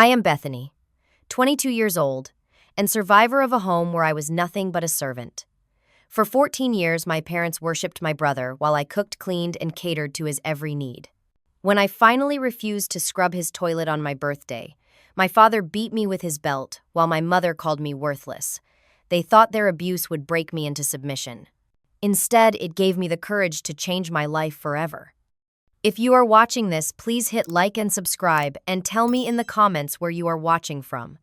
I am Bethany, 22 years old, and survivor of a home where I was nothing but a servant. For 14 years, my parents worshipped my brother while I cooked, cleaned, and catered to his every need. When I finally refused to scrub his toilet on my birthday, my father beat me with his belt while my mother called me worthless. They thought their abuse would break me into submission. Instead, it gave me the courage to change my life forever. If you are watching this, please hit like and subscribe and tell me in the comments where you are watching from.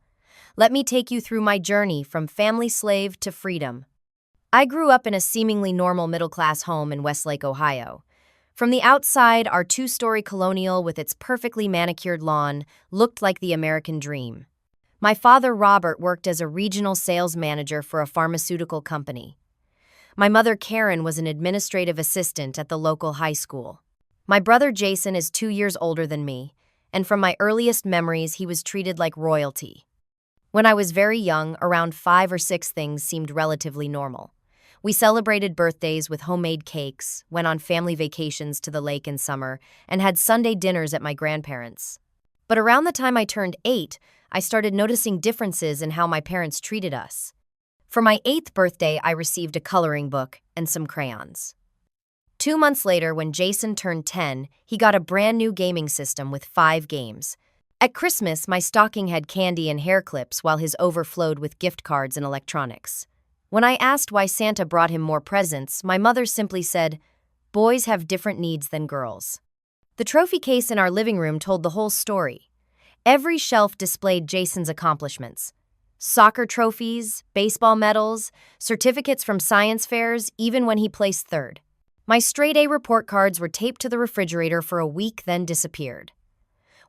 Let me take you through my journey from family slave to freedom. I grew up in a seemingly normal middle-class home in Westlake, Ohio. From the outside, our two-story colonial with its perfectly manicured lawn looked like the American dream. My father, Robert, worked as a regional sales manager for a pharmaceutical company. My mother, Karen, was an administrative assistant at the local high school. My brother Jason is 2 years older than me, and from my earliest memories he was treated like royalty. When I was very young, around 5 or 6 things seemed relatively normal. We celebrated birthdays with homemade cakes, went on family vacations to the lake in summer, and had Sunday dinners at my grandparents'. But around the time I turned 8, I started noticing differences in how my parents treated us. For my 8th birthday, I received a coloring book and some crayons. 2 months later, when Jason turned 10, he got a brand new gaming system with 5 games. At Christmas, my stocking had candy and hair clips while his overflowed with gift cards and electronics. When I asked why Santa brought him more presents, my mother simply said, "Boys have different needs than girls." The trophy case in our living room told the whole story. Every shelf displayed Jason's accomplishments. Soccer trophies, baseball medals, certificates from science fairs, even when he placed 3rd. My straight-A report cards were taped to the refrigerator for a week, then disappeared.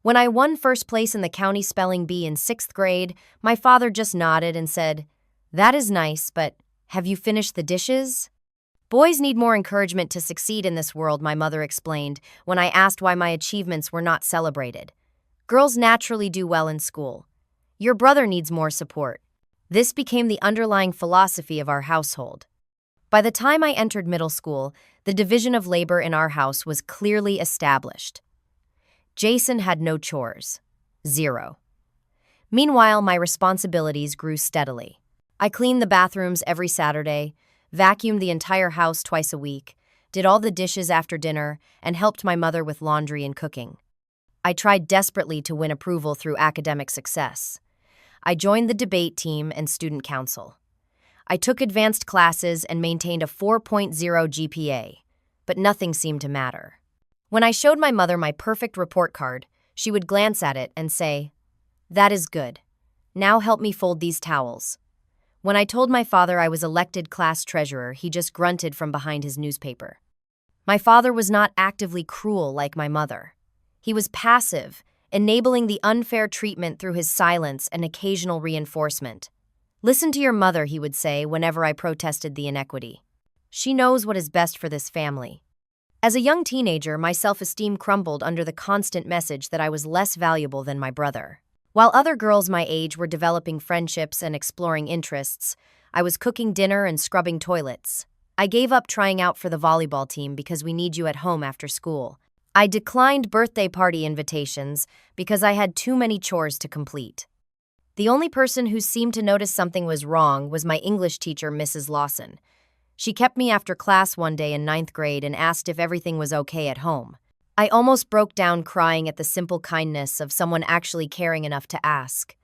When I won first place in the county spelling bee in 6th grade, my father just nodded and said, "That is nice, but have you finished the dishes?" "Boys need more encouragement to succeed in this world," my mother explained when I asked why my achievements were not celebrated. "Girls naturally do well in school. Your brother needs more support." This became the underlying philosophy of our household. By the time I entered middle school, the division of labor in our house was clearly established. Jason had no chores. 0. Meanwhile, my responsibilities grew steadily. I cleaned the bathrooms every Saturday, vacuumed the entire house twice a week, did all the dishes after dinner, and helped my mother with laundry and cooking. I tried desperately to win approval through academic success. I joined the debate team and student council. I took advanced classes and maintained a 4.0 GPA, but nothing seemed to matter. When I showed my mother my perfect report card, she would glance at it and say, "That is good. Now help me fold these towels." When I told my father I was elected class treasurer, he just grunted from behind his newspaper. My father was not actively cruel like my mother. He was passive, enabling the unfair treatment through his silence and occasional reinforcement. "Listen to your mother," he would say whenever I protested the inequity. "She knows what is best for this family." As a young teenager, my self-esteem crumbled under the constant message that I was less valuable than my brother. While other girls my age were developing friendships and exploring interests, I was cooking dinner and scrubbing toilets. I gave up trying out for the volleyball team because we need you at home after school. I declined birthday party invitations because I had too many chores to complete. The only person who seemed to notice something was wrong was my English teacher, Mrs. Lawson. She kept me after class one day in 9th grade and asked if everything was okay at home. I almost broke down crying at the simple kindness of someone actually caring enough to ask.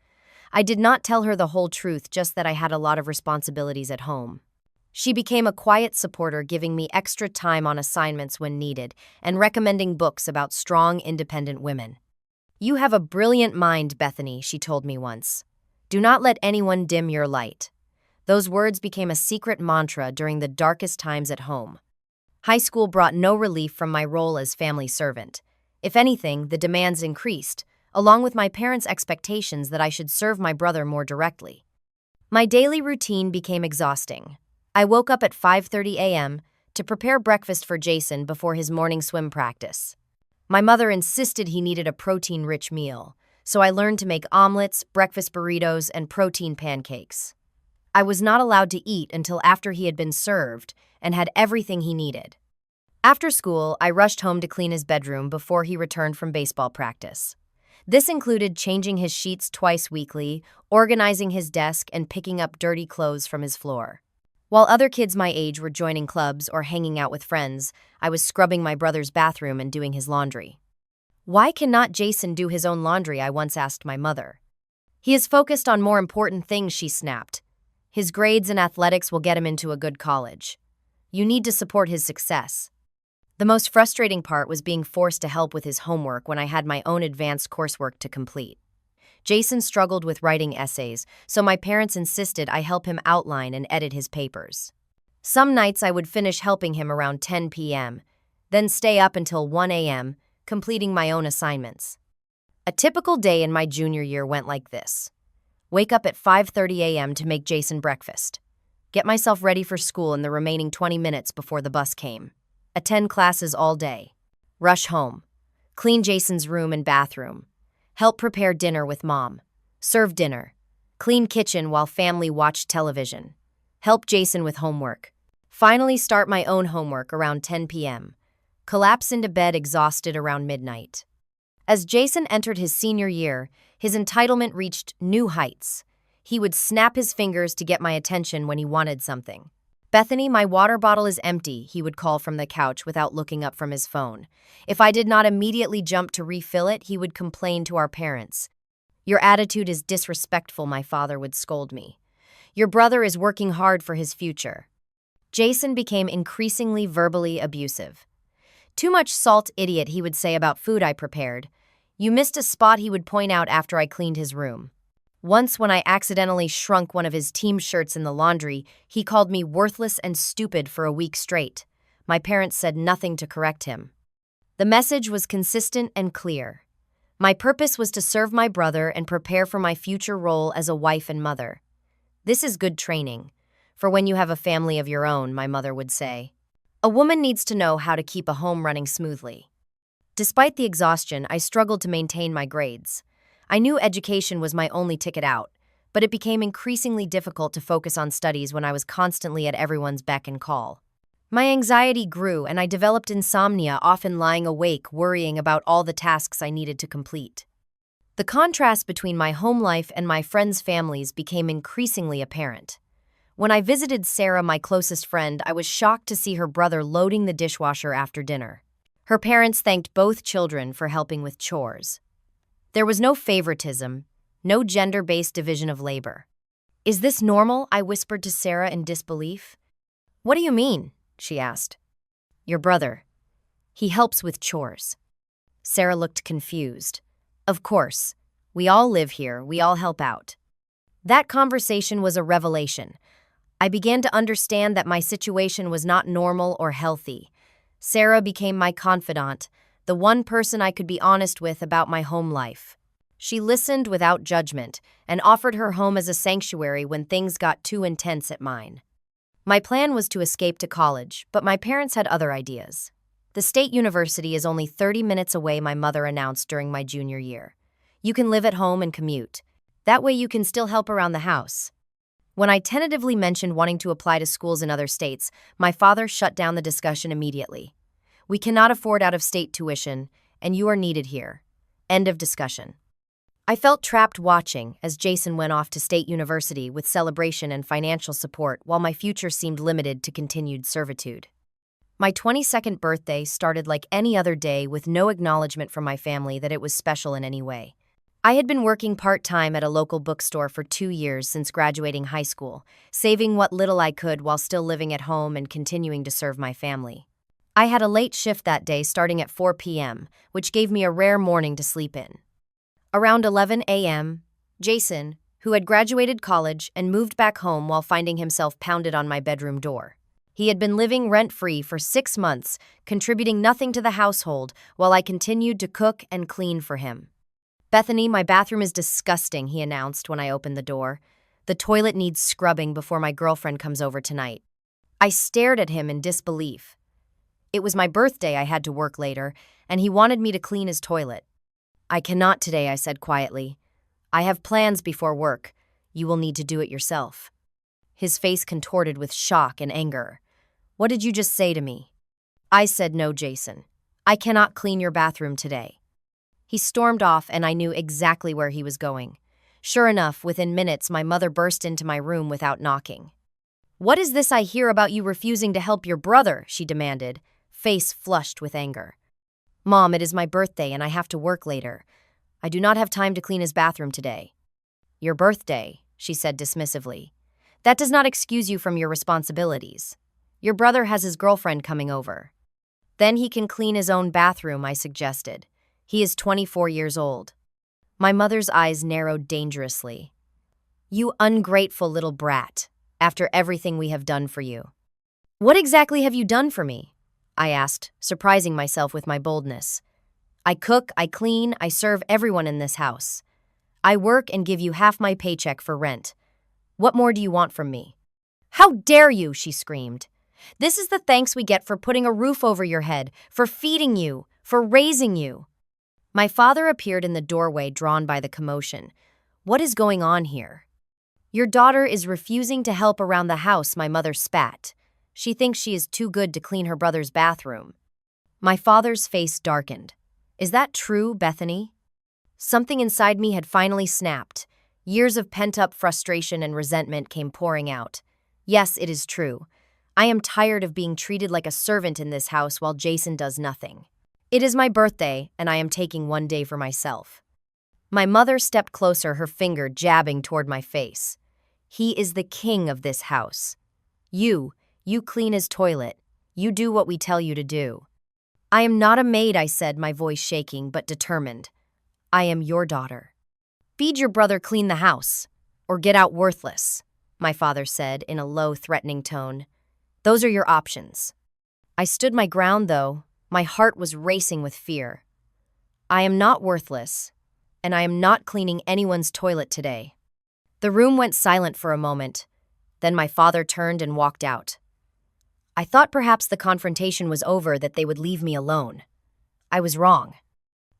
I did not tell her the whole truth, just that I had a lot of responsibilities at home. She became a quiet supporter, giving me extra time on assignments when needed and recommending books about strong, independent women. "You have a brilliant mind, Bethany," she told me once. "Do not let anyone dim your light." Those words became a secret mantra during the darkest times at home. High school brought no relief from my role as family servant. If anything, the demands increased, along with my parents' expectations that I should serve my brother more directly. My daily routine became exhausting. I woke up at 5:30 a.m. to prepare breakfast for Jason before his morning swim practice. My mother insisted he needed a protein-rich meal, so I learned to make omelets, breakfast burritos, and protein pancakes. I was not allowed to eat until after he had been served and had everything he needed. After school, I rushed home to clean his bedroom before he returned from baseball practice. This included changing his sheets twice weekly, organizing his desk, and picking up dirty clothes from his floor. While other kids my age were joining clubs or hanging out with friends, I was scrubbing my brother's bathroom and doing his laundry. "Why cannot Jason do his own laundry?" I once asked my mother. "He is focused on more important things," she snapped. "His grades and athletics will get him into a good college. You need to support his success." The most frustrating part was being forced to help with his homework when I had my own advanced coursework to complete. Jason struggled with writing essays, so my parents insisted I help him outline and edit his papers. Some nights I would finish helping him around 10 p.m., then stay up until 1 a.m., completing my own assignments. A typical day in my junior year went like this. Wake up at 5:30 a.m. to make Jason breakfast. Get myself ready for school in the remaining 20 minutes before the bus came. Attend classes all day. Rush home. Clean Jason's room and bathroom. Help prepare dinner with mom. Serve dinner. Clean kitchen while family watched television. Help Jason with homework. Finally start my own homework around 10 p.m. Collapse into bed exhausted around midnight. As Jason entered his senior year, his entitlement reached new heights. He would snap his fingers to get my attention when he wanted something. "Bethany, my water bottle is empty," he would call from the couch without looking up from his phone. If I did not immediately jump to refill it, he would complain to our parents. "Your attitude is disrespectful," my father would scold me. "Your brother is working hard for his future." Jason became increasingly verbally abusive. "Too much salt, idiot," he would say about food I prepared. "You missed a spot," he would point out after I cleaned his room. Once, when I accidentally shrunk one of his team shirts in the laundry, he called me worthless and stupid for a week straight. My parents said nothing to correct him. The message was consistent and clear. My purpose was to serve my brother and prepare for my future role as a wife and mother. "This is good training for when you have a family of your own," my mother would say. "A woman needs to know how to keep a home running smoothly." Despite the exhaustion, I struggled to maintain my grades. I knew education was my only ticket out, but it became increasingly difficult to focus on studies when I was constantly at everyone's beck and call. My anxiety grew and I developed insomnia, often lying awake worrying about all the tasks I needed to complete. The contrast between my home life and my friends' families became increasingly apparent. When I visited Sarah, my closest friend, I was shocked to see her brother loading the dishwasher after dinner. Her parents thanked both children for helping with chores. There was no favoritism, no gender-based division of labor. "Is this normal?" I whispered to Sarah in disbelief. "What do you mean?" she asked. "Your brother. He helps with chores." Sarah looked confused. "Of course. We all live here. We all help out." That conversation was a revelation. I began to understand that my situation was not normal or healthy. Sarah became my confidant, the one person I could be honest with about my home life. She listened without judgment and offered her home as a sanctuary when things got too intense at mine. My plan was to escape to college, but my parents had other ideas. "The state university is only 30 minutes away," my mother announced during my junior year. "You can live at home and commute. That way you can still help around the house." When I tentatively mentioned wanting to apply to schools in other states, my father shut down the discussion immediately. "We cannot afford out-of-state tuition, and you are needed here." End of discussion. I felt trapped watching as Jason went off to state university with celebration and financial support while my future seemed limited to continued servitude. My 22nd birthday started like any other day with no acknowledgement from my family that it was special in any way. I had been working part-time at a local bookstore for 2 years since graduating high school, saving what little I could while still living at home and continuing to serve my family. I had a late shift that day starting at 4 p.m., which gave me a rare morning to sleep in. Around 11 a.m., Jason, who had graduated college and moved back home while finding himself, pounded on my bedroom door. He had been living rent-free for 6 months, contributing nothing to the household while I continued to cook and clean for him. "Bethany, my bathroom is disgusting," he announced when I opened the door. "The toilet needs scrubbing before my girlfriend comes over tonight." I stared at him in disbelief. It was my birthday, I had to work later, and he wanted me to clean his toilet. "I cannot today," I said quietly. "I have plans before work. You will need to do it yourself." His face contorted with shock and anger. "What did you just say to me?" I said, "No, Jason. I cannot clean your bathroom today." He stormed off, and I knew exactly where he was going. Sure enough, within minutes, my mother burst into my room without knocking. "What is this I hear about you refusing to help your brother?" she demanded, face flushed with anger. "Mom, it is my birthday and I have to work later. I do not have time to clean his bathroom today." "Your birthday," she said dismissively. "That does not excuse you from your responsibilities. Your brother has his girlfriend coming over." "Then he can clean his own bathroom," I suggested. "He is 24 years old." My mother's eyes narrowed dangerously. "You ungrateful little brat, after everything we have done for you." "What exactly have you done for me?" I asked, surprising myself with my boldness. "I cook, I clean, I serve everyone in this house. I work and give you half my paycheck for rent. What more do you want from me?" "How dare you!" she screamed. "This is the thanks we get for putting a roof over your head, for feeding you, for raising you." My father appeared in the doorway, drawn by the commotion. "What is going on here?" "Your daughter is refusing to help around the house," my mother spat. "She thinks she is too good to clean her brother's bathroom." My father's face darkened. "Is that true, Bethany?" Something inside me had finally snapped. Years of pent-up frustration and resentment came pouring out. "Yes, it is true. I am tired of being treated like a servant in this house while Jason does nothing. It is my birthday, and I am taking one day for myself." My mother stepped closer, her finger jabbing toward my face. "He is the king of this house. You clean his toilet. You do what we tell you to do." "I am not a maid," I said, my voice shaking but determined. "I am your daughter." "Feed your brother, clean the house, or get out worthless," my father said in a low, threatening tone. "Those are your options." I stood my ground, though. My heart was racing with fear. "I am not worthless, and I am not cleaning anyone's toilet today." The room went silent for a moment. Then my father turned and walked out. I thought perhaps the confrontation was over, that they would leave me alone. I was wrong.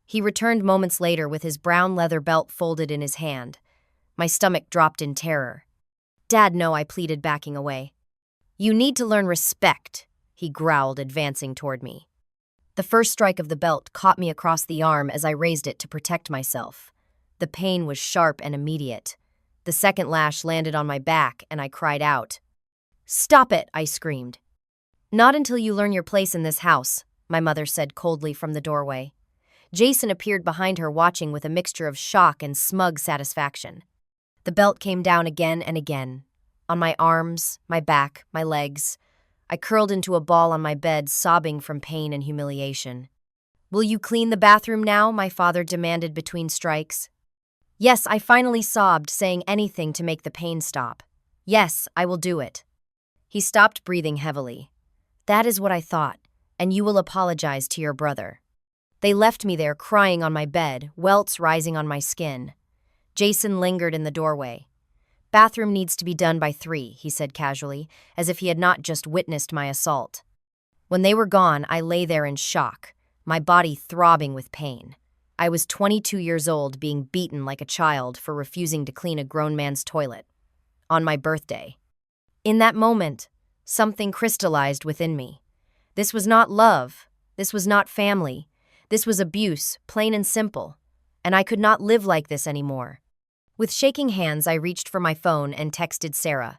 He returned moments later with his brown leather belt folded in his hand. My stomach dropped in terror. "Dad, no," I pleaded, backing away. "You need to learn respect," he growled, advancing toward me. The first strike of the belt caught me across the arm as I raised it to protect myself. The pain was sharp and immediate. The second lash landed on my back, and I cried out. "Stop it!" I screamed. "Not until you learn your place in this house," my mother said coldly from the doorway. Jason appeared behind her, watching with a mixture of shock and smug satisfaction. The belt came down again and again, on my arms, my back, my legs. I curled into a ball on my bed, sobbing from pain and humiliation. "Will you clean the bathroom now?" my father demanded between strikes. "Yes," I finally sobbed, saying anything to make the pain stop. "Yes, I will do it." He stopped, breathing heavily. "That is what I thought, and you will apologize to your brother." They left me there, crying on my bed, welts rising on my skin. Jason lingered in the doorway. "Bathroom needs to be done by 3, he said casually, as if he had not just witnessed my assault. When they were gone, I lay there in shock, my body throbbing with pain. I was 22 years old, being beaten like a child for refusing to clean a grown man's toilet. On my birthday. In that moment, something crystallized within me. This was not love. This was not family. This was abuse, plain and simple. And I could not live like this anymore. With shaking hands, I reached for my phone and texted Sarah.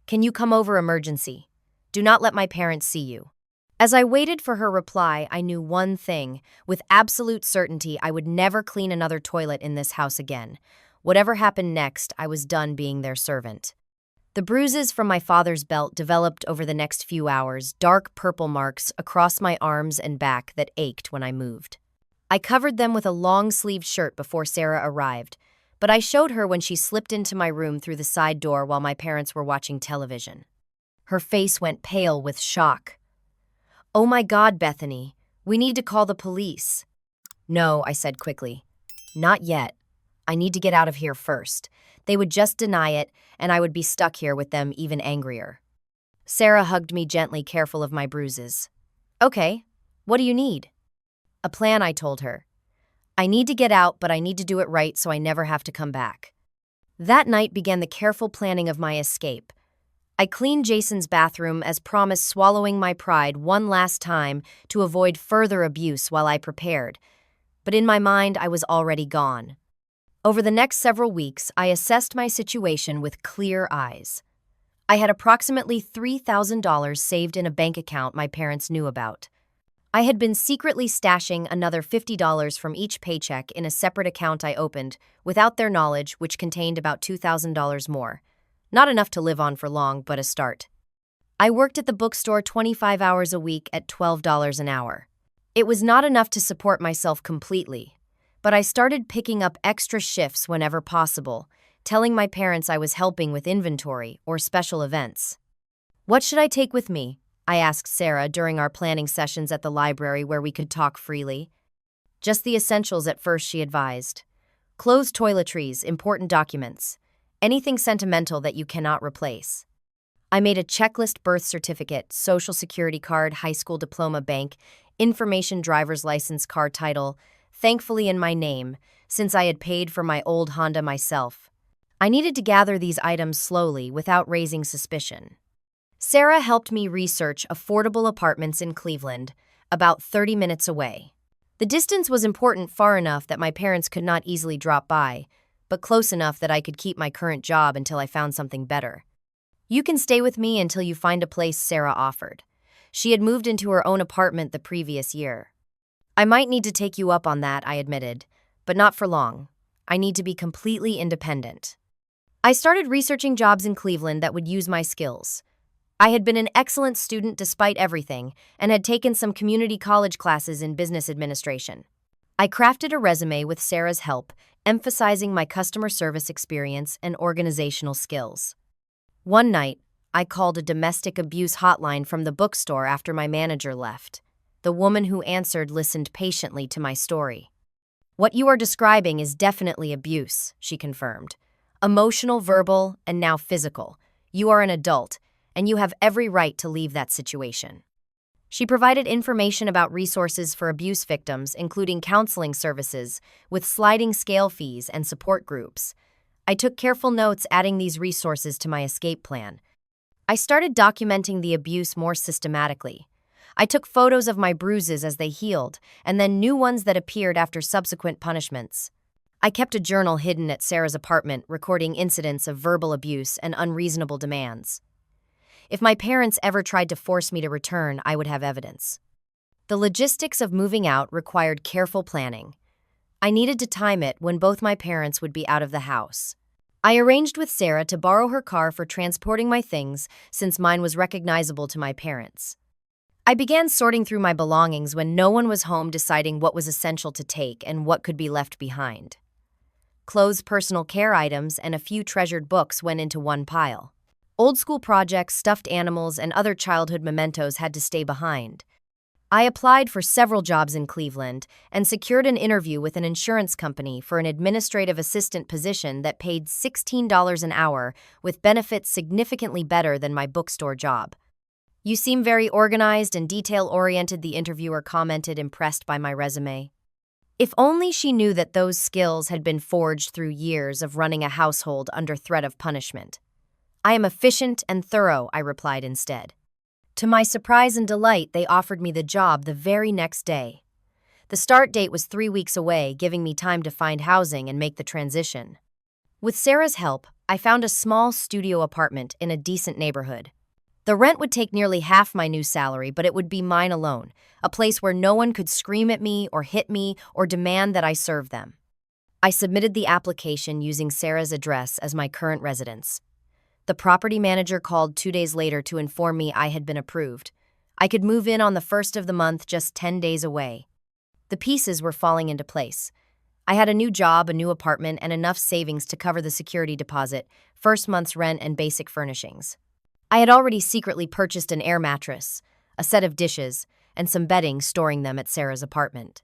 "Can you come over, emergency? Do not let my parents see you." As I waited for her reply, I knew one thing. With absolute certainty, I would never clean another toilet in this house again. Whatever happened next, I was done being their servant. The bruises from my father's belt developed over the next few hours, dark purple marks across my arms and back that ached when I moved. I covered them with a long-sleeved shirt before Sarah arrived, but I showed her when she slipped into my room through the side door while my parents were watching television. Her face went pale with shock. "Oh my God, Bethany, we need to call the police." "No," I said quickly. "Not yet. I need to get out of here first. They would just deny it, and I would be stuck here with them even angrier." Sarah hugged me gently, careful of my bruises. "Okay, what do you need?" "A plan," I told her. "I need to get out, but I need to do it right so I never have to come back." That night began the careful planning of my escape. I cleaned Jason's bathroom, as promised, swallowing my pride one last time to avoid further abuse while I prepared. but in my mind, I was already gone. Over the next several weeks, I assessed my situation with clear eyes. I had approximately $3,000 saved in a bank account my parents knew about. I had been secretly stashing another $50 from each paycheck in a separate account I opened, without their knowledge, which contained about $2,000 more. Not enough to live on for long, but a start. I worked at the bookstore 25 hours a week at $12 an hour. It was not enough to support myself completely, but I started picking up extra shifts whenever possible, telling my parents I was helping with inventory or special events. "What should I take with me?" I asked Sarah during our planning sessions at the library where we could talk freely. "Just the essentials at first," she advised. "Clothes, toiletries, important documents. Anything sentimental that you cannot replace." I made a checklist: birth certificate, social security card, high school diploma, bank, information, driver's license, car title, thankfully in my name, since I had paid for my old Honda myself. I needed to gather these items slowly without raising suspicion. Sarah helped me research affordable apartments in Cleveland, about 30 minutes away. The distance was important, far enough that my parents could not easily drop by, but close enough that I could keep my current job until I found something better. "You can stay with me until you find a place," Sarah offered. She had moved into her own apartment the previous year. "I might need to take you up on that," I admitted, "but not for long. I need to be completely independent." I started researching jobs in Cleveland that would use my skills. I had been an excellent student despite everything and had taken some community college classes in business administration. I crafted a resume with Sarah's help, emphasizing my customer service experience and organizational skills. One night, I called a domestic abuse hotline from the bookstore after my manager left. The woman who answered listened patiently to my story. "What you are describing is definitely abuse," she confirmed. "Emotional, verbal, and now physical. You are an adult, and you have every right to leave that situation." She provided information about resources for abuse victims, including counseling services, with sliding scale fees and support groups. I took careful notes, adding these resources to my escape plan. I started documenting the abuse more systematically. I took photos of my bruises as they healed, and then new ones that appeared after subsequent punishments. I kept a journal hidden at Sarah's apartment, recording incidents of verbal abuse and unreasonable demands. If my parents ever tried to force me to return, I would have evidence. The logistics of moving out required careful planning. I needed to time it when both my parents would be out of the house. I arranged with Sarah to borrow her car for transporting my things, since mine was recognizable to my parents. I began sorting through my belongings when no one was home, deciding what was essential to take and what could be left behind. Clothes, personal care items, and a few treasured books went into one pile. Old school projects, stuffed animals, and other childhood mementos had to stay behind. I applied for several jobs in Cleveland and secured an interview with an insurance company for an administrative assistant position that paid $16 an hour, with benefits significantly better than my bookstore job. "You seem very organized and detail-oriented," the interviewer commented, impressed by my resume. If only she knew that those skills had been forged through years of running a household under threat of punishment. "I am efficient and thorough," I replied instead. To my surprise and delight, they offered me the job the very next day. The start date was 3 weeks away, giving me time to find housing and make the transition. With Sarah's help, I found a small studio apartment in a decent neighborhood. The rent would take nearly half my new salary, but it would be mine alone, a place where no one could scream at me or hit me or demand that I serve them. I submitted the application using Sarah's address as my current residence. The property manager called 2 days later to inform me I had been approved. I could move in on the 1st of the month, just 10 days away. The pieces were falling into place. I had a new job, a new apartment, and enough savings to cover the security deposit, first month's rent, and basic furnishings. I had already secretly purchased an air mattress, a set of dishes, and some bedding, storing them at Sarah's apartment.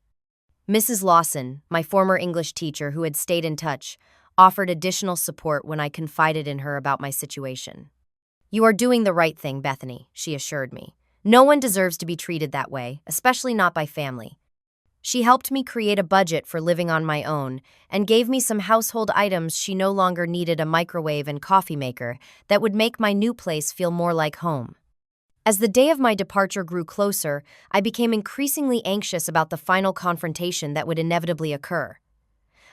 Mrs. Lawson, my former English teacher who had stayed in touch, offered additional support when I confided in her about my situation. "You are doing the right thing, Bethany," she assured me. "No one deserves to be treated that way, especially not by family." She helped me create a budget for living on my own and gave me some household items. She no longer needed a microwave and coffee maker that would make my new place feel more like home. As the day of my departure grew closer, I became increasingly anxious about the final confrontation that would inevitably occur.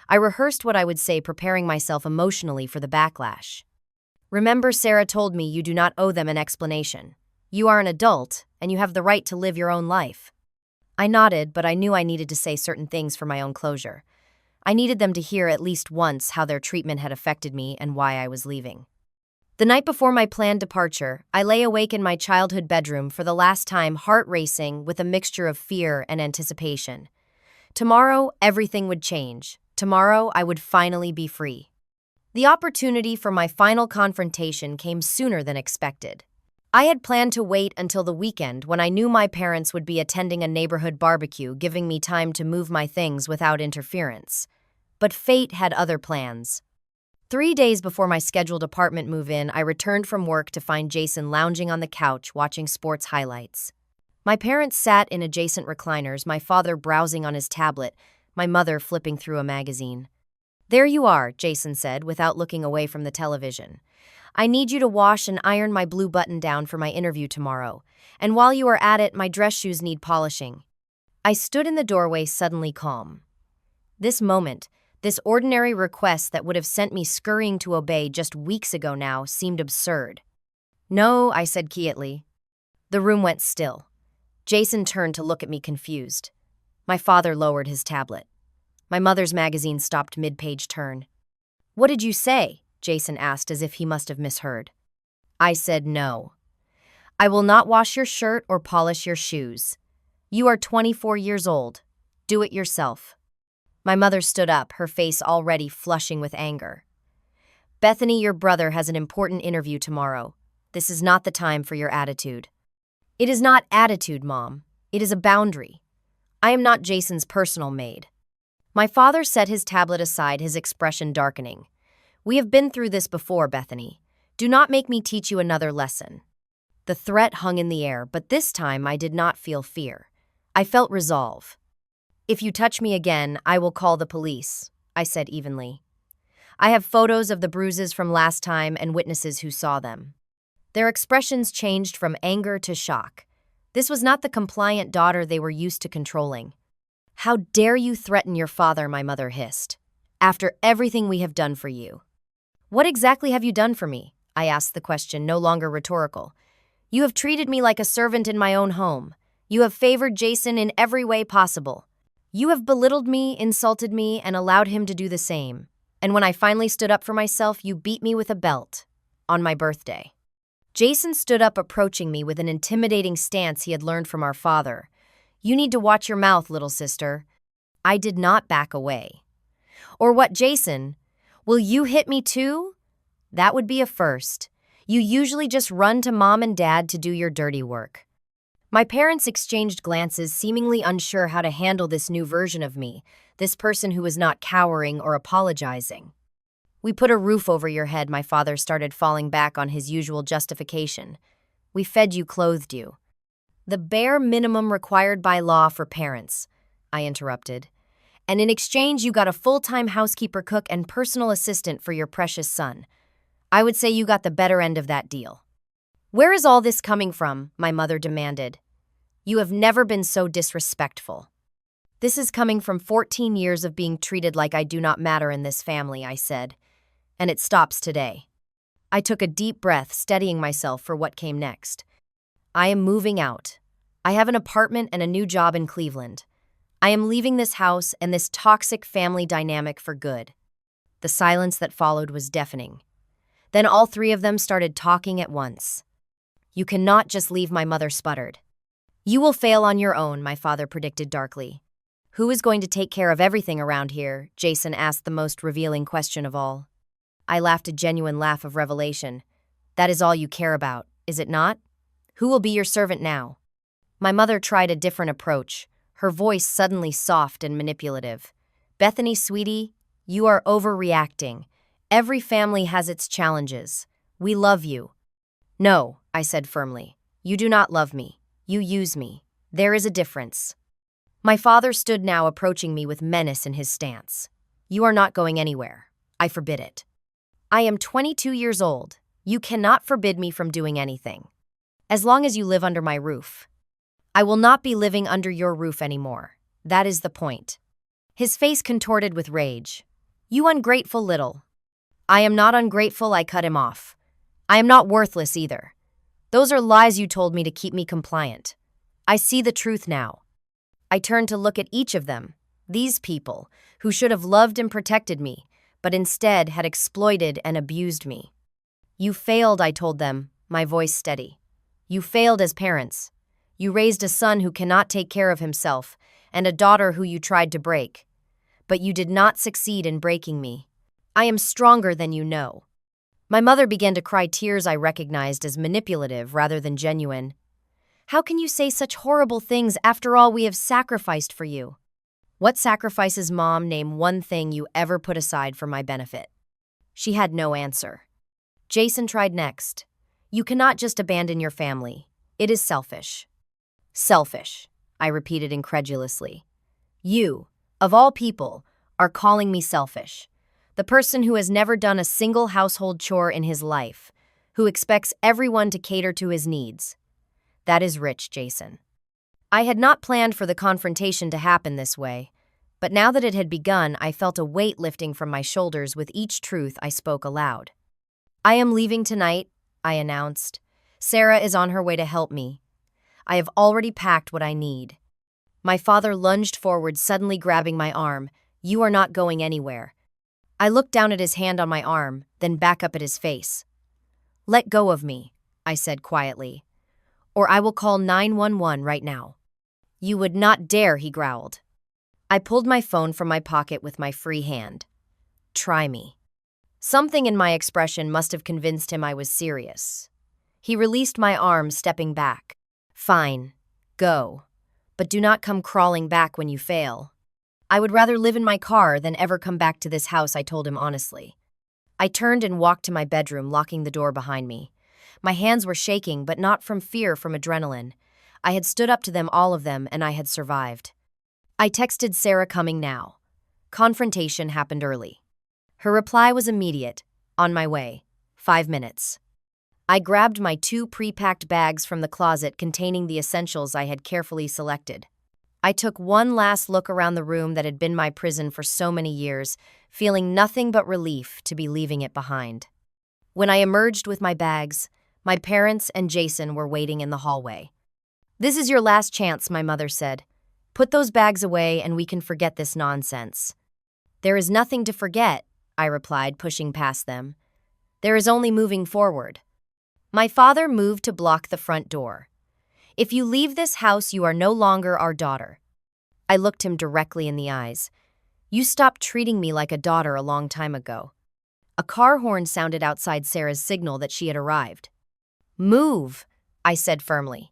I rehearsed what I would say, preparing myself emotionally for the backlash. Remember, Sarah told me you do not owe them an explanation. You are an adult, and you have the right to live your own life. I nodded, but I knew I needed to say certain things for my own closure. I needed them to hear at least once how their treatment had affected me and why I was leaving. The night before my planned departure, I lay awake in my childhood bedroom for the last time, heart racing with a mixture of fear and anticipation. Tomorrow, everything would change. Tomorrow, I would finally be free. The opportunity for my final confrontation came sooner than expected. I had planned to wait until the weekend when I knew my parents would be attending a neighborhood barbecue, giving me time to move my things without interference. But fate had other plans. 3 days before my scheduled apartment move-in, I returned from work to find Jason lounging on the couch watching sports highlights. My parents sat in adjacent recliners, my father browsing on his tablet, my mother flipping through a magazine. "There you are," Jason said without looking away from the television. "I need you to wash and iron my blue button-down for my interview tomorrow. And while you are at it, my dress shoes need polishing." I stood in the doorway, suddenly calm. This moment, this ordinary request that would have sent me scurrying to obey just weeks ago now, seemed absurd. "No," I said quietly. The room went still. Jason turned to look at me confused. My father lowered his tablet. My mother's magazine stopped mid-page turn. "What did you say?" Jason asked as if he must have misheard. I said no. "I will not wash your shirt or polish your shoes. You are 24 years old. Do it yourself." My mother stood up, her face already flushing with anger. "Bethany, your brother has an important interview tomorrow. This is not the time for your attitude." "It is not attitude, Mom. It is a boundary. I am not Jason's personal maid." My father set his tablet aside, his expression darkening. "We have been through this before, Bethany. Do not make me teach you another lesson." The threat hung in the air, but this time I did not feel fear. I felt resolve. "If you touch me again, I will call the police," I said evenly. "I have photos of the bruises from last time and witnesses who saw them." Their expressions changed from anger to shock. This was not the compliant daughter they were used to controlling. "How dare you threaten your father," my mother hissed, "after everything we have done for you." "What exactly have you done for me?" I asked, the question no longer rhetorical. "You have treated me like a servant in my own home. You have favored Jason in every way possible. You have belittled me, insulted me, and allowed him to do the same. And when I finally stood up for myself, you beat me with a belt. On my birthday." Jason stood up, approaching me with an intimidating stance he had learned from our father. "You need to watch your mouth, little sister." I did not back away. "Or what, Jason? Will you hit me too?" "That would be a first. You usually just run to Mom and Dad to do your dirty work." My parents exchanged glances, seemingly unsure how to handle this new version of me, this person who was not cowering or apologizing. "We put a roof over your head," my father started, falling back on his usual justification. "We fed you, clothed you." "The bare minimum required by law for parents," I interrupted. "And in exchange, you got a full-time housekeeper, cook, and personal assistant for your precious son. I would say you got the better end of that deal." "Where is all this coming from?" my mother demanded. "You have never been so disrespectful." "This is coming from 14 years of being treated like I do not matter in this family," I said. "And it stops today." I took a deep breath, steadying myself for what came next. "I am moving out. I have an apartment and a new job in Cleveland. I am leaving this house and this toxic family dynamic for good." The silence that followed was deafening. Then all three of them started talking at once. "You cannot just leave," my mother sputtered. "You will fail on your own," my father predicted darkly. "Who is going to take care of everything around here?" Jason asked, the most revealing question of all. I laughed, a genuine laugh of revelation. "That is all you care about, is it not? Who will be your servant now?" My mother tried a different approach, her voice suddenly soft and manipulative. "Bethany, sweetie, you are overreacting. Every family has its challenges. We love you." "No," I said firmly. "You do not love me. You use me. There is a difference." My father stood now, approaching me with menace in his stance. "You are not going anywhere. I forbid it. I am 22 years old. You cannot forbid me from doing anything." As long as you live under my roof. I will not be living under your roof anymore. That is the point. His face contorted with rage. You ungrateful little. I am not ungrateful, I cut him off. I am not worthless either. Those are lies you told me to keep me compliant. I see the truth now. I turned to look at each of them, these people, who should have loved and protected me, but instead had exploited and abused me. You failed, I told them, my voice steady. You failed as parents. You raised a son who cannot take care of himself, and a daughter who you tried to break. But you did not succeed in breaking me. I am stronger than you know. My mother began to cry, tears I recognized as manipulative rather than genuine. How can you say such horrible things after all we have sacrificed for you? What sacrifices, Mom? Name one thing you ever put aside for my benefit. She had no answer. Jason tried next. You cannot just abandon your family. It is selfish. Selfish, I repeated incredulously. You, of all people, are calling me selfish. The person who has never done a single household chore in his life, who expects everyone to cater to his needs. That is rich, Jason. I had not planned for the confrontation to happen this way, but now that it had begun, I felt a weight lifting from my shoulders with each truth I spoke aloud. I am leaving tonight, I announced. Sarah is on her way to help me. I have already packed what I need. My father lunged forward, suddenly grabbing my arm. You are not going anywhere. I looked down at his hand on my arm, then back up at his face. Let go of me, I said quietly, or I will call 911 right now. You would not dare, he growled. I pulled my phone from my pocket with my free hand. Try me. Something in my expression must have convinced him I was serious. He released my arm, stepping back. Fine, go, but do not come crawling back when you fail. I would rather live in my car than ever come back to this house, I told him honestly. I turned and walked to my bedroom, locking the door behind me. My hands were shaking, but not from fear, from adrenaline. I had stood up to them, all of them, and I had survived. I texted Sarah, coming now. Confrontation happened early. Her reply was immediate. On my way. 5 minutes. I grabbed my 2 pre-packed bags from the closet containing the essentials I had carefully selected. I took one last look around the room that had been my prison for so many years, feeling nothing but relief to be leaving it behind. When I emerged with my bags, my parents and Jason were waiting in the hallway. This is your last chance, my mother said. Put those bags away and we can forget this nonsense. There is nothing to forget, I replied, pushing past them. There is only moving forward. My father moved to block the front door. If you leave this house, you are no longer our daughter. I looked him directly in the eyes. You stopped treating me like a daughter a long time ago. A car horn sounded outside, Sarah's signal that she had arrived. Move, I said firmly.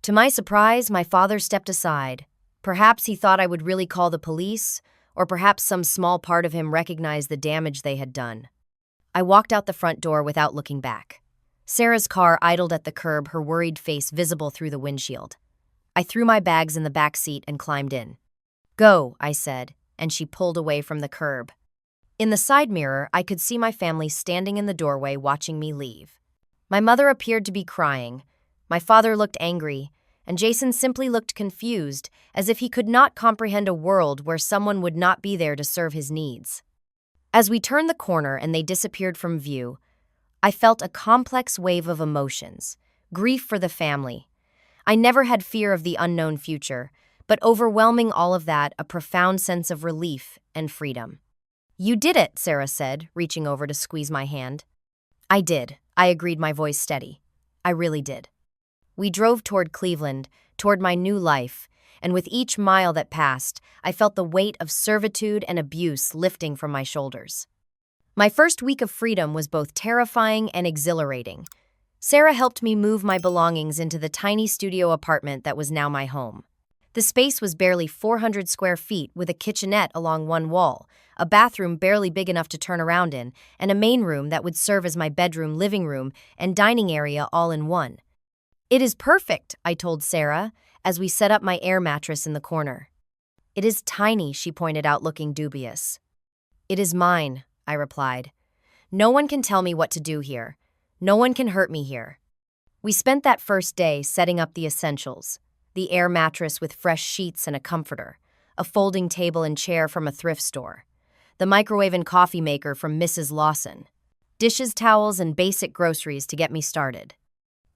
To my surprise, my father stepped aside. Perhaps he thought I would really call the police, or perhaps some small part of him recognized the damage they had done. I walked out the front door without looking back. Sarah's car idled at the curb, her worried face visible through the windshield. I threw my bags in the back seat and climbed in. Go, I said, and she pulled away from the curb. In the side mirror, I could see my family standing in the doorway watching me leave. My mother appeared to be crying. My father looked angry, and Jason simply looked confused, as if he could not comprehend a world where someone would not be there to serve his needs. As we turned the corner and they disappeared from view, I felt a complex wave of emotions. Grief for the family. I never had fear of the unknown future, but overwhelming all of that, a profound sense of relief and freedom. You did it, Sarah said, reaching over to squeeze my hand. I did, I agreed, my voice steady. I really did. We drove toward Cleveland, toward my new life, and with each mile that passed, I felt the weight of servitude and abuse lifting from my shoulders. My first week of freedom was both terrifying and exhilarating. Sarah helped me move my belongings into the tiny studio apartment that was now my home. The space was barely 400 square feet, with a kitchenette along one wall, a bathroom barely big enough to turn around in, and a main room that would serve as my bedroom, living room, and dining area all in one. It is perfect, I told Sarah, as we set up my air mattress in the corner. It is tiny, she pointed out, looking dubious. It is mine, I replied. No one can tell me what to do here. No one can hurt me here. We spent that first day setting up the essentials: the air mattress with fresh sheets and a comforter, a folding table and chair from a thrift store, the microwave and coffee maker from Mrs. Lawson, dishes, towels, and basic groceries to get me started.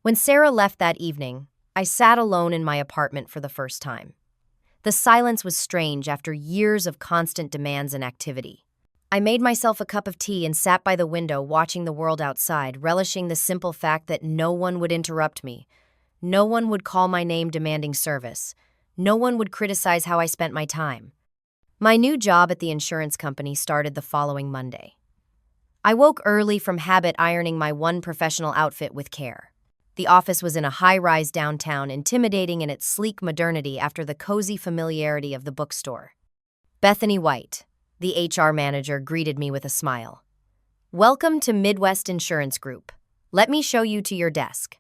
When Sarah left that evening, I sat alone in my apartment for the first time. The silence was strange after years of constant demands and activity. I made myself a cup of tea and sat by the window watching the world outside, relishing the simple fact that no one would interrupt me. No one would call my name demanding service. No one would criticize how I spent my time. My new job at the insurance company started the following Monday. I woke early from habit, ironing my one professional outfit with care. The office was in a high-rise downtown, intimidating in its sleek modernity after the cozy familiarity of the bookstore. Bethany White, the HR manager, greeted me with a smile. "Welcome to Midwest Insurance Group. Let me show you to your desk."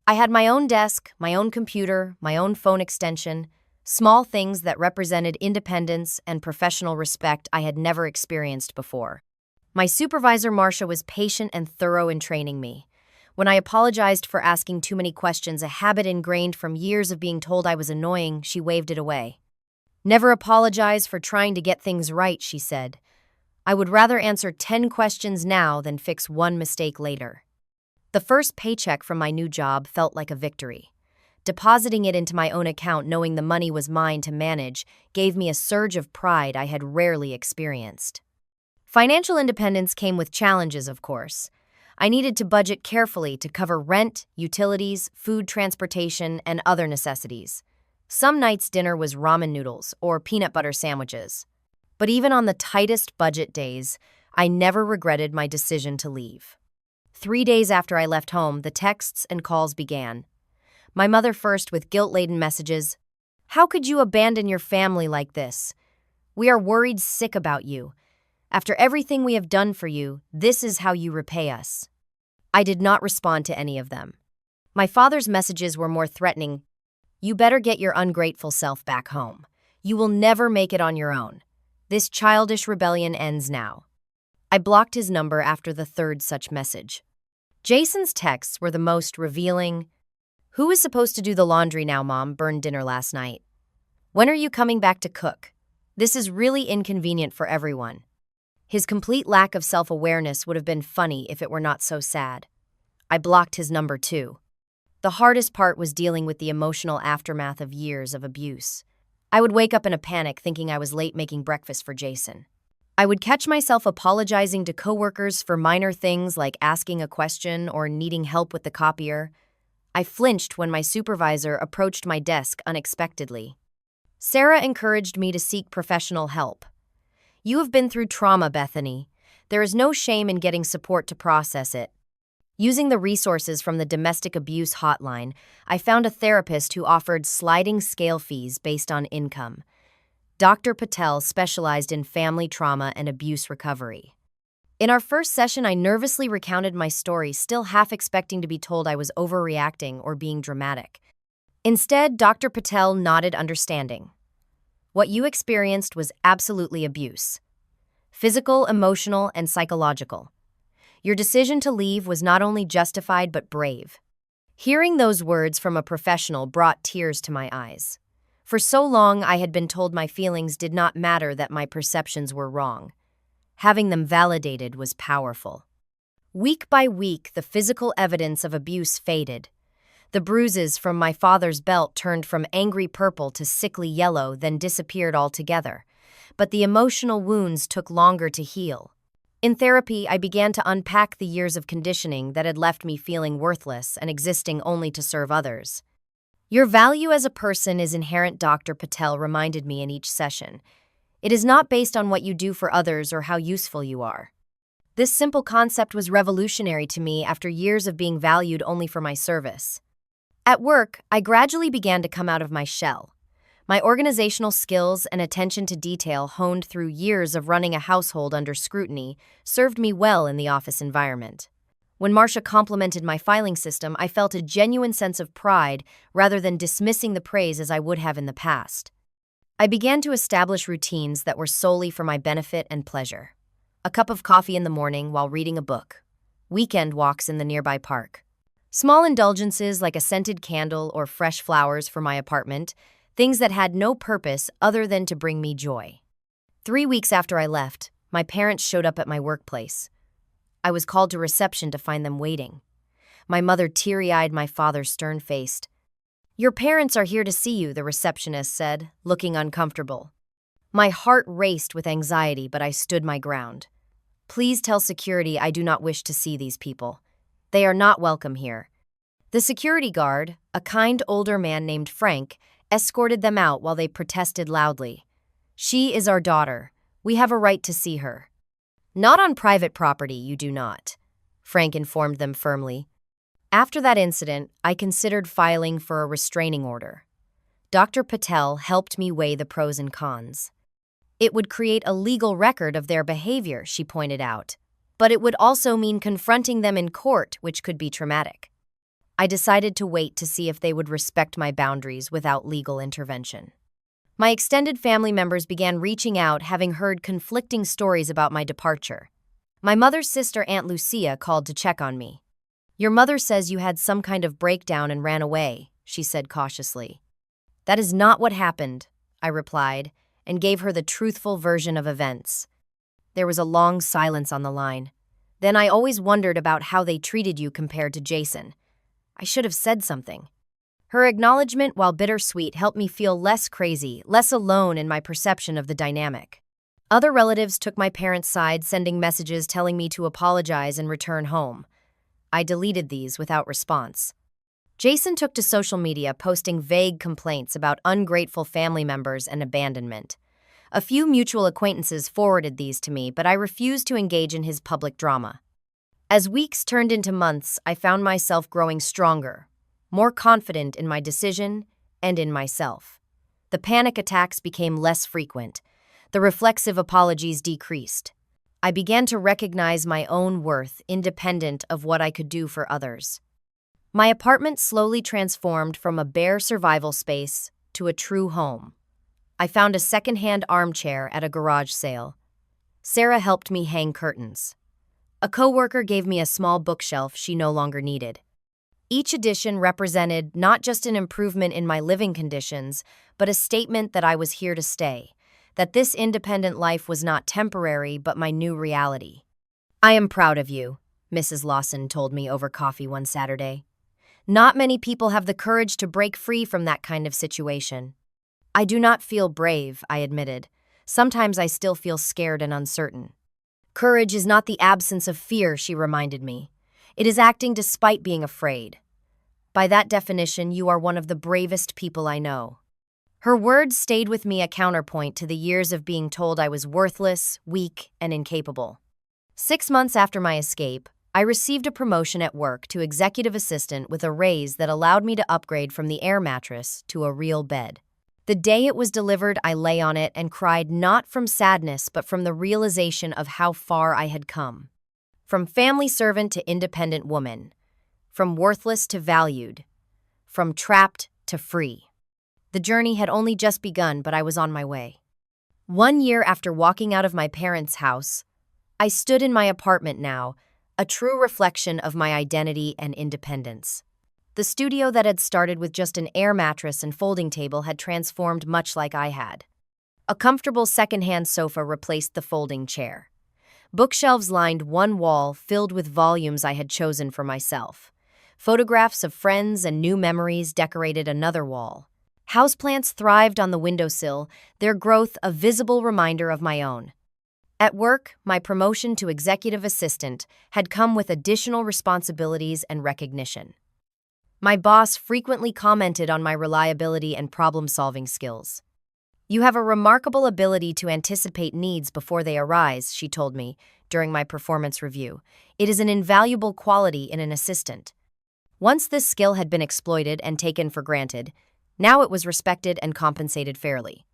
I had my own desk, my own computer, my own phone extension, small things that represented independence and professional respect I had never experienced before. My supervisor, Marcia, was patient and thorough in training me. When I apologized for asking too many questions, a habit ingrained from years of being told I was annoying, she waved it away. "Never apologize for trying to get things right," she said. "I would rather answer 10 questions now than fix one mistake later." The first paycheck from my new job felt like a victory. Depositing it into my own account, knowing the money was mine to manage, gave me a surge of pride I had rarely experienced. Financial independence came with challenges, of course. I needed to budget carefully to cover rent, utilities, food, transportation, and other necessities. Some nights dinner was ramen noodles or peanut butter sandwiches. But even on the tightest budget days, I never regretted my decision to leave. 3 days after I left home, the texts and calls began. My mother first, with guilt-laden messages. "How could you abandon your family like this? We are worried sick about you. After everything we have done for you, this is how you repay us." I did not respond to any of them. My father's messages were more threatening. "You better get your ungrateful self back home. You will never make it on your own. This childish rebellion ends now." I blocked his number after the third such message. Jason's texts were the most revealing. "Who is supposed to do the laundry now, Mom? Burned dinner last night. When are you coming back to cook? This is really inconvenient for everyone." His complete lack of self-awareness would have been funny if it were not so sad. I blocked his number too. The hardest part was dealing with the emotional aftermath of years of abuse. I would wake up in a panic thinking I was late making breakfast for Jason. I would catch myself apologizing to coworkers for minor things like asking a question or needing help with the copier. I flinched when my supervisor approached my desk unexpectedly. Sarah encouraged me to seek professional help. "You have been through trauma, Bethany. There is no shame in getting support to process it." Using the resources from the domestic abuse hotline, I found a therapist who offered sliding scale fees based on income. Dr. Patel specialized in family trauma and abuse recovery. In our first session, I nervously recounted my story, still half expecting to be told I was overreacting or being dramatic. Instead, Dr. Patel nodded understanding. "What you experienced was absolutely abuse. Physical, emotional, and psychological. Your decision to leave was not only justified but brave." Hearing those words from a professional brought tears to my eyes. For so long, I had been told my feelings did not matter, that my perceptions were wrong. Having them validated was powerful. Week by week, the physical evidence of abuse faded. The bruises from my father's belt turned from angry purple to sickly yellow, then disappeared altogether. But the emotional wounds took longer to heal. In therapy, I began to unpack the years of conditioning that had left me feeling worthless and existing only to serve others. "Your value as a person is inherent," Dr. Patel reminded me in each session. "It is not based on what you do for others or how useful you are." This simple concept was revolutionary to me after years of being valued only for my service. At work, I gradually began to come out of my shell. My organizational skills and attention to detail, honed through years of running a household under scrutiny, served me well in the office environment. When Marcia complimented my filing system, I felt a genuine sense of pride rather than dismissing the praise as I would have in the past. I began to establish routines that were solely for my benefit and pleasure. A cup of coffee in the morning while reading a book. Weekend walks in the nearby park. Small indulgences like a scented candle or fresh flowers for my apartment, things that had no purpose other than to bring me joy. 3 weeks after I left, my parents showed up at my workplace. I was called to reception to find them waiting. My mother teary-eyed, my father stern-faced. "Your parents are here to see you," the receptionist said, looking uncomfortable. My heart raced with anxiety, but I stood my ground. "Please tell security I do not wish to see these people. They are not welcome here." The security guard, a kind older man named Frank, escorted them out while they protested loudly. "She is our daughter. We have a right to see her." "Not on private property, you do not," Frank informed them firmly. After that incident, I considered filing for a restraining order. Dr. Patel helped me weigh the pros and cons. It would create a legal record of their behavior, she pointed out, but it would also mean confronting them in court, which could be traumatic. I decided to wait to see if they would respect my boundaries without legal intervention. My extended family members began reaching out, having heard conflicting stories about my departure. My mother's sister, Aunt Lucia, called to check on me. "Your mother says you had some kind of breakdown and ran away," she said cautiously. "That is not what happened," I replied, and gave her the truthful version of events. There was a long silence on the line. "Then I always wondered about how they treated you compared to Jason. I should have said something." Her acknowledgement, while bittersweet, helped me feel less crazy, less alone in my perception of the dynamic. Other relatives took my parents' side, sending messages telling me to apologize and return home. I deleted these without response. Jason took to social media, posting vague complaints about ungrateful family members and abandonment. A few mutual acquaintances forwarded these to me, but I refused to engage in his public drama. As weeks turned into months, I found myself growing stronger, more confident in my decision and in myself. The panic attacks became less frequent. The reflexive apologies decreased. I began to recognize my own worth, independent of what I could do for others. My apartment slowly transformed from a bare survival space to a true home. I found a second-hand armchair at a garage sale. Sarah helped me hang curtains. A coworker gave me a small bookshelf she no longer needed. Each addition represented not just an improvement in my living conditions, but a statement that I was here to stay, that this independent life was not temporary but my new reality. "I am proud of you," Mrs. Lawson told me over coffee one Saturday. "Not many people have the courage to break free from that kind of situation." "I do not feel brave," I admitted. "Sometimes I still feel scared and uncertain." "Courage is not the absence of fear," she reminded me. "It is acting despite being afraid. By that definition, you are one of the bravest people I know." Her words stayed with me, a counterpoint to the years of being told I was worthless, weak, and incapable. 6 months after my escape, I received a promotion at work to executive assistant with a raise that allowed me to upgrade from the air mattress to a real bed. The day it was delivered, I lay on it and cried, not from sadness but from the realization of how far I had come. From family servant to independent woman. From worthless to valued. From trapped to free. The journey had only just begun, but I was on my way. 1 year after walking out of my parents' house, I stood in my apartment now, a true reflection of my identity and independence. The studio that had started with just an air mattress and folding table had transformed much like I had. A comfortable second-hand sofa replaced the folding chair. Bookshelves lined one wall filled with volumes I had chosen for myself. Photographs of friends and new memories decorated another wall. Houseplants thrived on the windowsill, their growth a visible reminder of my own. At work, my promotion to executive assistant had come with additional responsibilities and recognition. My boss frequently commented on my reliability and problem-solving skills. "You have a remarkable ability to anticipate needs before they arise," she told me during my performance review. "It is an invaluable quality in an assistant." Once this skill had been exploited and taken for granted, now it was respected and compensated fairly.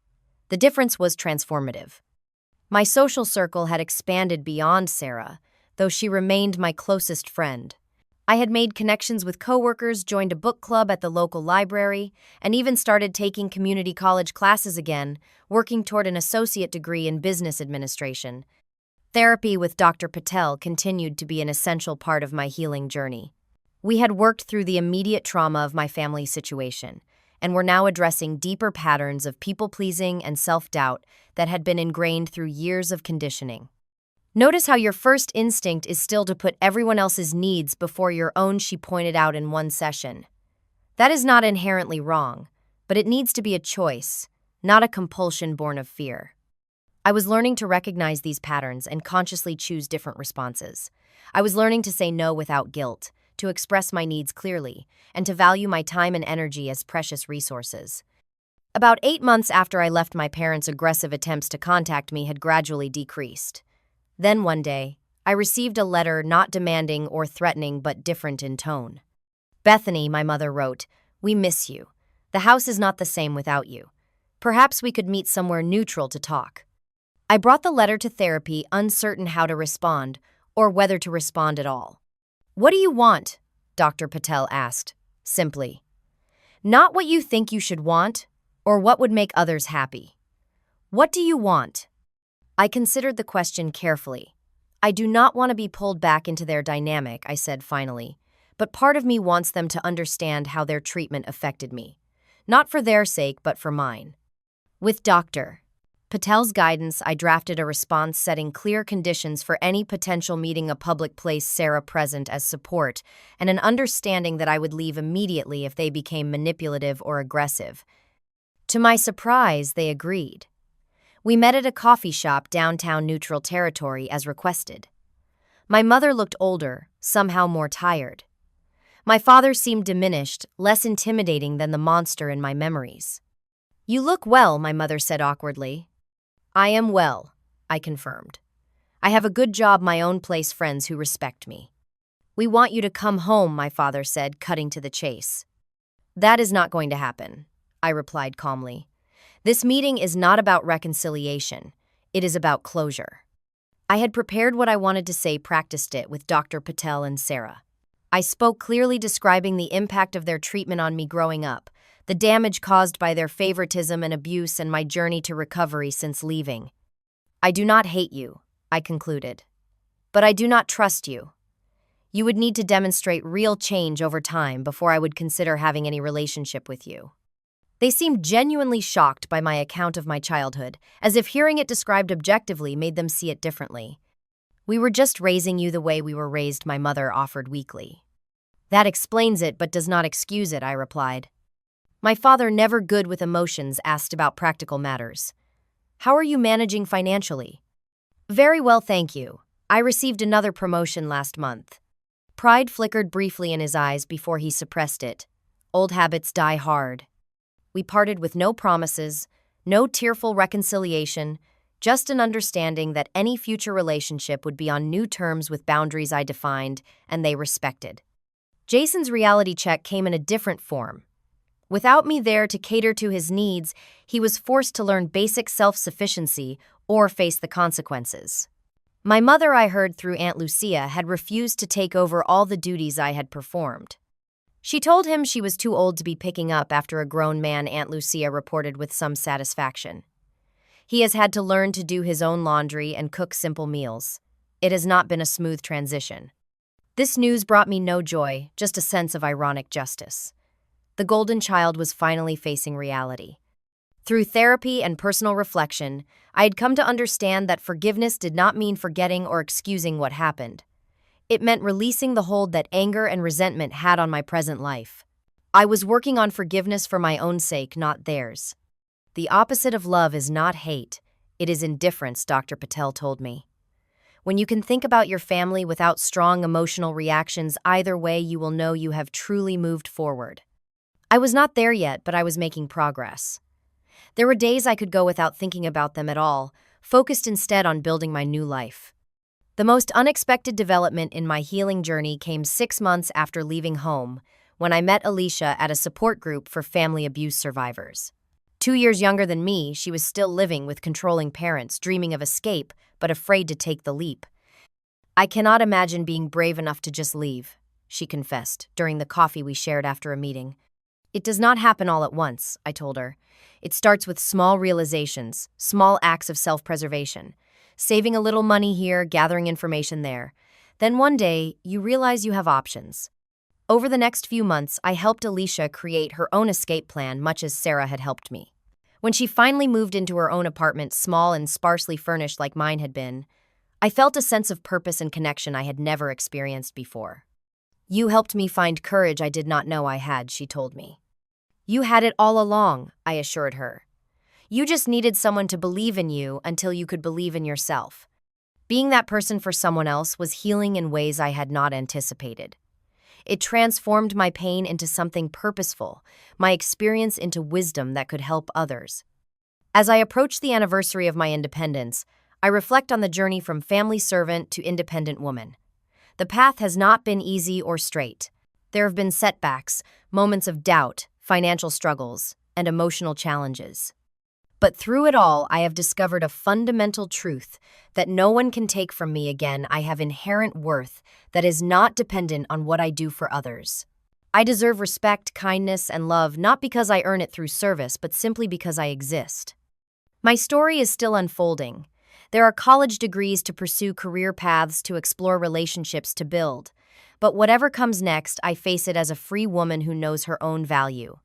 The difference was transformative. My social circle had expanded beyond Sarah, though she remained my closest friend. I had made connections with coworkers, joined a book club at the local library, and even started taking community college classes again, working toward an associate degree in business administration. Therapy with Dr. Patel continued to be an essential part of my healing journey. We had worked through the immediate trauma of my family situation, and were now addressing deeper patterns of people-pleasing and self-doubt that had been ingrained through years of conditioning. Notice how your first instinct is still to put everyone else's needs before your own, she pointed out in one session. That is not inherently wrong, but it needs to be a choice, not a compulsion born of fear. I was learning to recognize these patterns and consciously choose different responses. I was learning to say no without guilt, to express my needs clearly, and to value my time and energy as precious resources. About 8 months after I left, my parents' aggressive attempts to contact me had gradually decreased. Then one day, I received a letter not demanding or threatening but different in tone. "Bethany," my mother wrote, "we miss you. The house is not the same without you. Perhaps we could meet somewhere neutral to talk." I brought the letter to therapy, uncertain how to respond, or whether to respond at all. "What do you want?" Dr. Patel asked, simply. "Not what you think you should want, or what would make others happy. What do you want?" I considered the question carefully. "I do not want to be pulled back into their dynamic," I said finally, "but part of me wants them to understand how their treatment affected me. Not for their sake, but for mine." With Dr. Patel's guidance, I drafted a response setting clear conditions for any potential meeting, a public place, Sarah present as support, and an understanding that I would leave immediately if they became manipulative or aggressive. To my surprise, they agreed. We met at a coffee shop downtown Neutral Territory as requested. My mother looked older, somehow more tired. My father seemed diminished, less intimidating than the monster in my memories. "You look well," my mother said awkwardly. "I am well," I confirmed. "I have a good job, my own place, friends who respect me." "We want you to come home," my father said, cutting to the chase. "That is not going to happen," I replied calmly. "This meeting is not about reconciliation. It is about closure." I had prepared what I wanted to say, practiced it with Dr. Patel and Sarah. I spoke clearly, describing the impact of their treatment on me growing up, the damage caused by their favoritism and abuse, and my journey to recovery since leaving. "I do not hate you," I concluded. "But I do not trust you. You would need to demonstrate real change over time before I would consider having any relationship with you." They seemed genuinely shocked by my account of my childhood, as if hearing it described objectively made them see it differently. "We were just raising you the way we were raised," my mother offered weakly. "That explains it but does not excuse it," I replied. My father, never good with emotions, asked about practical matters. "How are you managing financially?" "Very well, thank you. I received another promotion last month." Pride flickered briefly in his eyes before he suppressed it. Old habits die hard. We parted with no promises, no tearful reconciliation, just an understanding that any future relationship would be on new terms with boundaries I defined and they respected. Jason's reality check came in a different form. Without me there to cater to his needs, he was forced to learn basic self-sufficiency or face the consequences. My mother, I heard through Aunt Lucia, had refused to take over all the duties I had performed. She told him she was too old to be picking up after a grown man, Aunt Lucia reported with some satisfaction. He has had to learn to do his own laundry and cook simple meals. It has not been a smooth transition. This news brought me no joy, just a sense of ironic justice. The golden child was finally facing reality. Through therapy and personal reflection, I had come to understand that forgiveness did not mean forgetting or excusing what happened. It meant releasing the hold that anger and resentment had on my present life. I was working on forgiveness for my own sake, not theirs. "The opposite of love is not hate, it is indifference," Dr. Patel told me. "When you can think about your family without strong emotional reactions either way, you will know you have truly moved forward." I was not there yet, but I was making progress. There were days I could go without thinking about them at all, focused instead on building my new life. The most unexpected development in my healing journey came 6 months after leaving home, when I met Alicia at a support group for family abuse survivors. 2 years younger than me, she was still living with controlling parents, dreaming of escape, but afraid to take the leap. "I cannot imagine being brave enough to just leave," she confessed during the coffee we shared after a meeting. "It does not happen all at once," I told her. "It starts with small realizations, small acts of self-preservation, saving a little money here, gathering information there. Then one day, you realize you have options. Over the next few months, I helped Alicia create her own escape plan, much as Sarah had helped me. When she finally moved into her own apartment, small and sparsely furnished like mine had been, I felt a sense of purpose and connection I had never experienced before. "You helped me find courage I did not know I had," she told me. "You had it all along," I assured her. "You just needed someone to believe in you until you could believe in yourself." Being that person for someone else was healing in ways I had not anticipated. It transformed my pain into something purposeful, my experience into wisdom that could help others. As I approach the anniversary of my independence, I reflect on the journey from family servant to independent woman. The path has not been easy or straight. There have been setbacks, moments of doubt, financial struggles, and emotional challenges. But through it all, I have discovered a fundamental truth that no one can take from me again. I have inherent worth that is not dependent on what I do for others. I deserve respect, kindness, and love not because I earn it through service, but simply because I exist. My story is still unfolding. There are college degrees to pursue, career paths to explore, relationships to build. But whatever comes next, I face it as a free woman who knows her own value.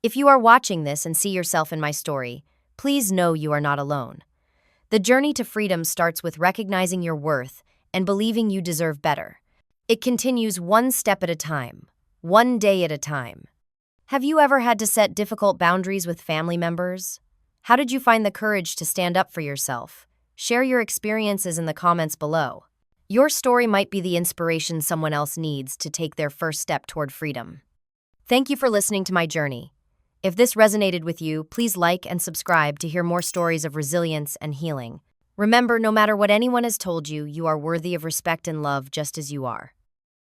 If you are watching this and see yourself in my story, please know you are not alone. The journey to freedom starts with recognizing your worth and believing you deserve better. It continues one step at a time, one day at a time. Have you ever had to set difficult boundaries with family members? How did you find the courage to stand up for yourself? Share your experiences in the comments below. Your story might be the inspiration someone else needs to take their first step toward freedom. Thank you for listening to my journey. If this resonated with you, please like and subscribe to hear more stories of resilience and healing. Remember, no matter what anyone has told you, you are worthy of respect and love just as you are.